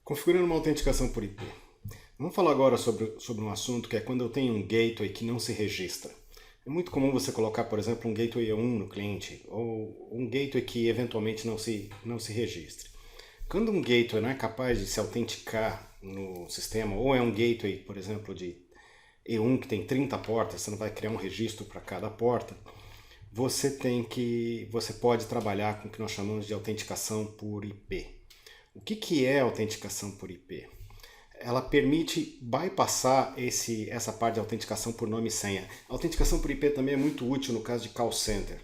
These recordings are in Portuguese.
Configurando uma autenticação por IP. Vamos falar agora sobre um assunto que é quando eu tenho um gateway que não se registra. É muito comum você colocar, por exemplo, um gateway 1 no cliente, ou um gateway que eventualmente não se registre. Quando um gateway não é capaz de se autenticar no sistema, ou é um gateway, por exemplo, de E1 que tem 30 portas, você não vai criar um registro para cada porta, você pode trabalhar com o que nós chamamos de autenticação por IP. O que é autenticação por IP? Ela permite bypassar essa parte de autenticação por nome e senha. A autenticação por IP também é muito útil no caso de call center.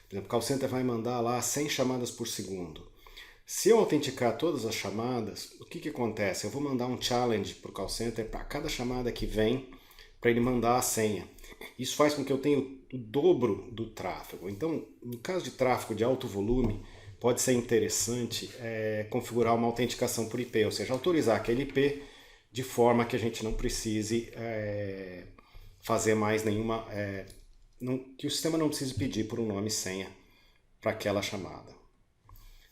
Por exemplo, o call center vai mandar lá 100 chamadas por segundo. Se eu autenticar todas as chamadas, o que acontece? Eu vou mandar um challenge para o call center para cada chamada que vem, para ele mandar a senha. Isso faz com que eu tenha o dobro do tráfego. Então, no caso de tráfego de alto volume, pode ser interessante configurar uma autenticação por IP, ou seja, autorizar aquele IP de forma que a gente não precise fazer mais nenhuma... que o sistema não precise pedir por um nome e senha para aquela chamada.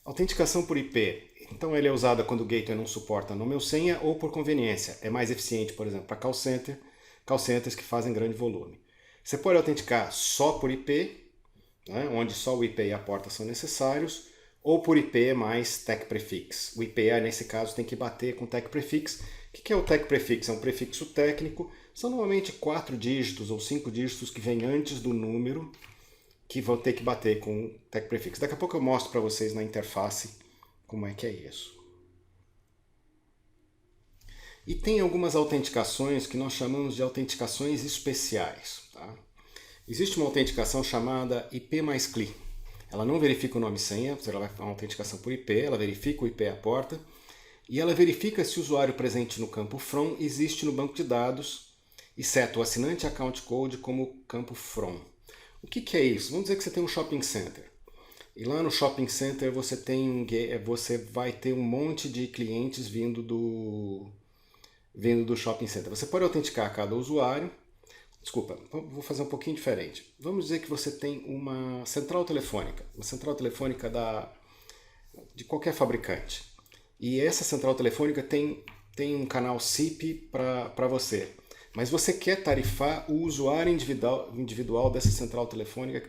Autenticação por IP, então ele é usada quando o gateway não suporta nome ou senha ou por conveniência. É mais eficiente, por exemplo, para call centers que fazem grande volume. Você pode autenticar só por IP, né, onde só o IP e a porta são necessários, ou por IP mais TEC prefix. O IPA, nesse caso, tem que bater com TEC prefix. O que é o TEC prefix? É um prefixo técnico. São normalmente 4 dígitos ou 5 dígitos que vêm antes do número que vão ter que bater com o TEC prefix. Daqui a pouco eu mostro para vocês na interface como é que é isso. E tem algumas autenticações que nós chamamos de autenticações especiais. Tá? Existe uma autenticação chamada IP mais CLI. Ela não verifica o nome e senha, ela vai fazer uma autenticação por IP, ela verifica o IP e a porta, e ela verifica se o usuário presente no campo from existe no banco de dados e seta o assinante account code como campo from. O que é isso? Vamos dizer que você tem um shopping center. E lá no shopping center você vai ter um monte de clientes vindo do shopping center. Você pode autenticar cada usuário. Desculpa, vou fazer um pouquinho diferente. Vamos dizer que você tem uma central telefônica de qualquer fabricante. E essa central telefônica tem um canal SIP para você. Mas você quer tarifar o usuário individual dessa central telefônica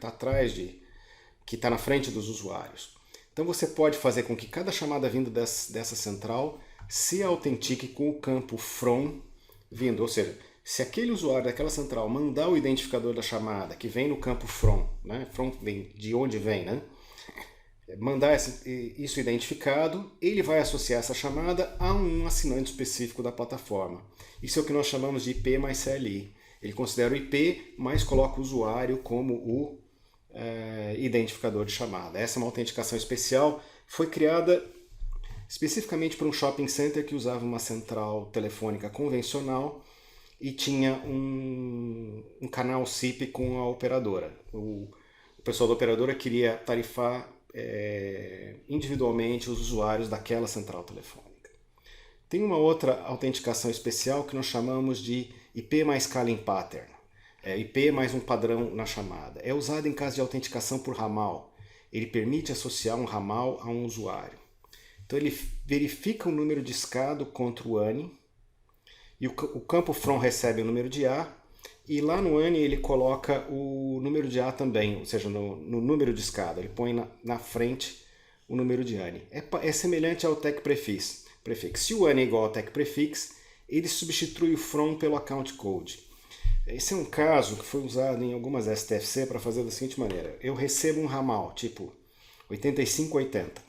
que está na frente dos usuários. Então você pode fazer com que cada chamada vindo dessa central se autentique com o campo from vindo, ou seja, se aquele usuário daquela central mandar o identificador da chamada, que vem no campo from, né? From vem de onde vem, né? Mandar isso identificado, ele vai associar essa chamada a um assinante específico da plataforma. Isso é o que nós chamamos de IP mais CLI. Ele considera o IP, mas coloca o usuário como o identificador de chamada. Essa é uma autenticação especial, foi criada especificamente para um shopping center que usava uma central telefônica convencional e tinha um canal SIP com a operadora. O pessoal da operadora queria tarifar individualmente os usuários daquela central telefônica. Tem uma outra autenticação especial que nós chamamos de IP mais calling pattern. IP mais um padrão na chamada. É usado em caso de autenticação por ramal. Ele permite associar um ramal a um usuário. Então ele verifica o número discado contra o ANI, e o campo from recebe o número de A, e lá no ANI ele coloca o número de A também, ou seja, no número discado, ele põe na frente o número de ANI. É semelhante ao TEC prefix. Se o ANI é igual ao TEC prefix, ele substitui o from pelo account code. Esse é um caso que foi usado em algumas STFC para fazer da seguinte maneira. Eu recebo um ramal, tipo 8580,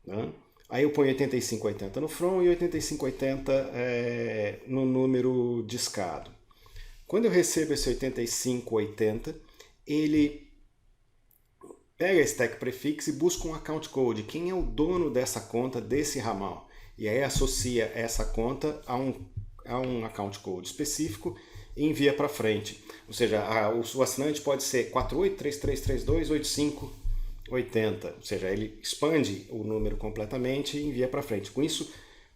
né? Aí eu ponho 8580 no from e 8580 no número discado. Quando eu recebo esse 8580, ele pega esse TEC prefix e busca um account code. Quem é o dono dessa conta, desse ramal? E aí associa essa conta a um account code específico e envia para frente. Ou seja, o assinante pode ser 4833328580, ou seja, ele expande o número completamente e envia para frente. Com isso,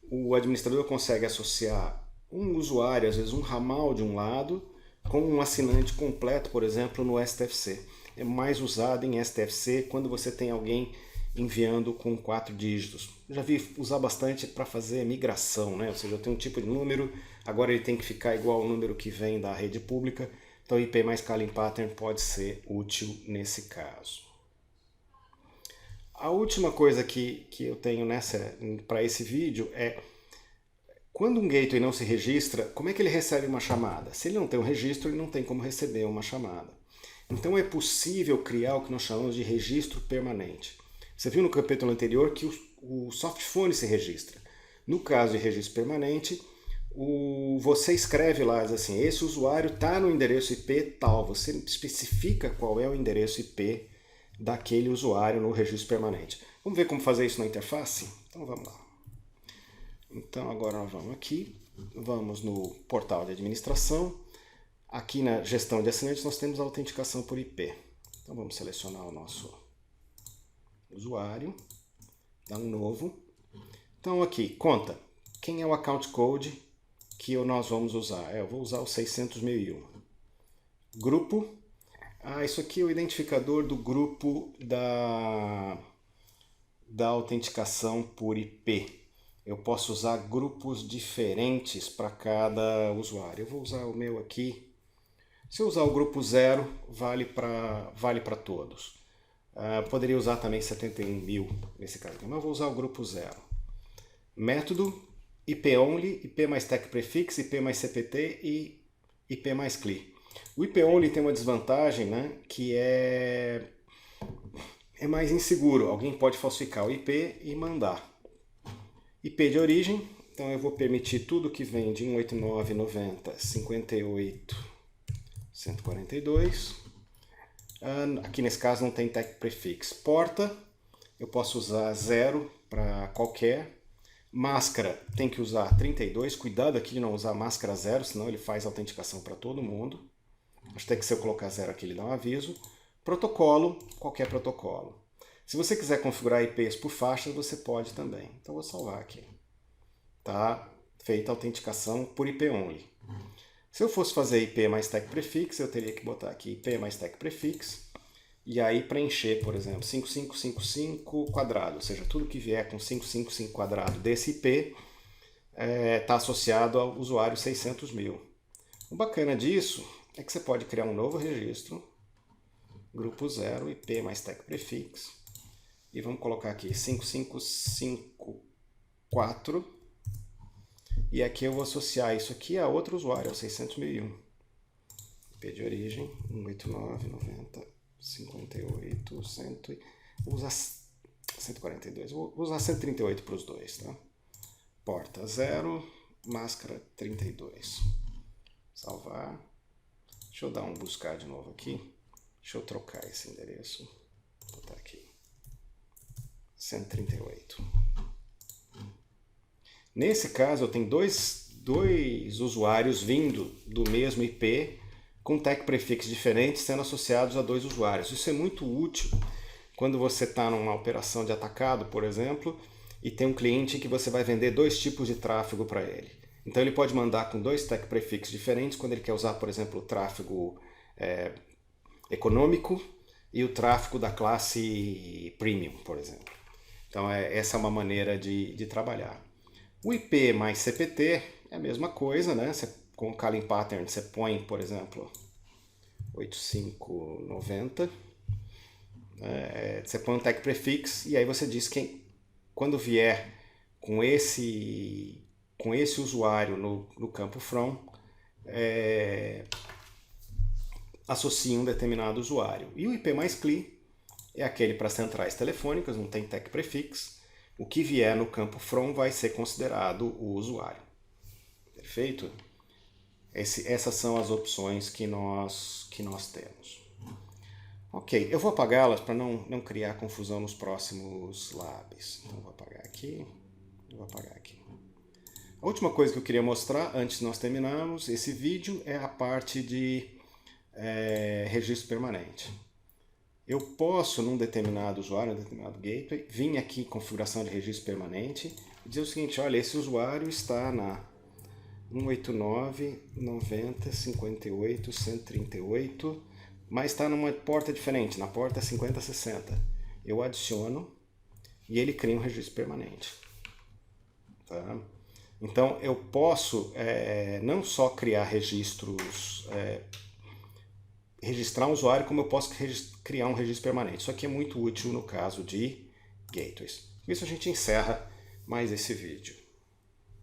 o administrador consegue associar um usuário, às vezes um ramal de um lado, com um assinante completo, por exemplo, no STFC. É mais usado em STFC quando você tem alguém enviando com 4 dígitos. Já vi usar bastante para fazer migração, né? Ou seja, eu tenho um tipo de número, agora ele tem que ficar igual ao número que vem da rede pública, então IP mais calling pattern pode ser útil nesse caso. A última coisa que eu tenho para esse vídeo é quando um gateway não se registra, como é que ele recebe uma chamada? Se ele não tem um registro, ele não tem como receber uma chamada. Então é possível criar o que nós chamamos de registro permanente. Você viu no capítulo anterior que o softphone se registra. No caso de registro permanente, você escreve lá assim, esse usuário está no endereço IP tal. Você especifica qual é o endereço IP daquele usuário no registro permanente. Vamos ver como fazer isso na interface? Então vamos lá. Então agora nós vamos aqui, vamos no portal de administração. Aqui na gestão de assinantes nós temos a autenticação por IP. Então vamos selecionar o nosso usuário, dar um novo. Então aqui, conta, quem é o account code que nós vamos usar? Eu vou usar o 600.001. Grupo, isso aqui é o identificador do grupo da autenticação por IP. Eu posso usar grupos diferentes para cada usuário. Eu vou usar o meu aqui. Se eu usar o grupo 0, vale para todos. Poderia usar também 71.000 nesse caso, mas eu vou usar o grupo 0. Método, IP only, IP mais tech prefix, IP mais CPT e IP mais CLI. O IP only tem uma desvantagem, né, que é mais inseguro. Alguém pode falsificar o IP e mandar. IP de origem, então eu vou permitir tudo que vem de 189.90.58.142. Aqui nesse caso não tem tech prefix. Porta, eu posso usar 0 para qualquer. Máscara, tem que usar 32. Cuidado aqui de não usar máscara 0, senão ele faz autenticação para todo mundo. Acho até que se eu colocar 0 aqui ele dá um aviso. Protocolo, qualquer protocolo. Se você quiser configurar IPs por faixas, você pode também. Então vou salvar aqui. Tá feita a autenticação por IP only. Se eu fosse fazer IP mais tech prefix, eu teria que botar aqui IP mais tech prefix e aí preencher, por exemplo, 5555 quadrado, ou seja, tudo que vier com 555 quadrado desse IP está associado ao usuário 600.000. O bacana disso é que você pode criar um novo registro, grupo 0, IP mais tech prefix, e vamos colocar aqui 5554, e aqui eu vou associar isso aqui a outro usuário, ao 600.001. IP de origem, 189.90.58.100, vou usar 142, vou usar 138 para os dois, tá? Porta 0, máscara 32. Salvar. Deixa eu dar um buscar de novo aqui. Deixa eu trocar esse endereço. Vou botar aqui. 138. Nesse caso, eu tenho dois usuários vindo do mesmo IP com tag prefix diferentes sendo associados a dois usuários. Isso é muito útil quando você está numa operação de atacado, por exemplo, e tem um cliente que você vai vender dois tipos de tráfego para ele. Então ele pode mandar com dois tag prefix diferentes quando ele quer usar, por exemplo, o tráfego econômico e o tráfego da classe premium, por exemplo. Então essa é uma maneira de trabalhar. O IP mais CPT é a mesma coisa, né? Com o calling pattern você põe, por exemplo, 8590. Você põe um tag prefix e aí você diz que quando vier com esse usuário no campo from, associa um determinado usuário. E o IP mais CLI é aquele para centrais telefônicas, não tem tag prefix. O que vier no campo from vai ser considerado o usuário. Perfeito? Essas são as opções que nós temos. Ok, eu vou apagá-las para não criar confusão nos próximos labs. Então vou apagar aqui, vou apagar aqui. A última coisa que eu queria mostrar antes de nós terminarmos esse vídeo é a parte de registro permanente. Eu posso, num determinado usuário, num determinado gateway, vir aqui em configuração de registro permanente e dizer o seguinte, olha, esse usuário está na 189.90.58.138, mas está numa porta diferente, na porta 5060. Eu adiciono e ele cria um registro permanente. Tá? Então eu posso não só criar registros, registrar um usuário, como eu posso criar um registro permanente. Isso aqui é muito útil no caso de gateways. Com isso a gente encerra mais esse vídeo.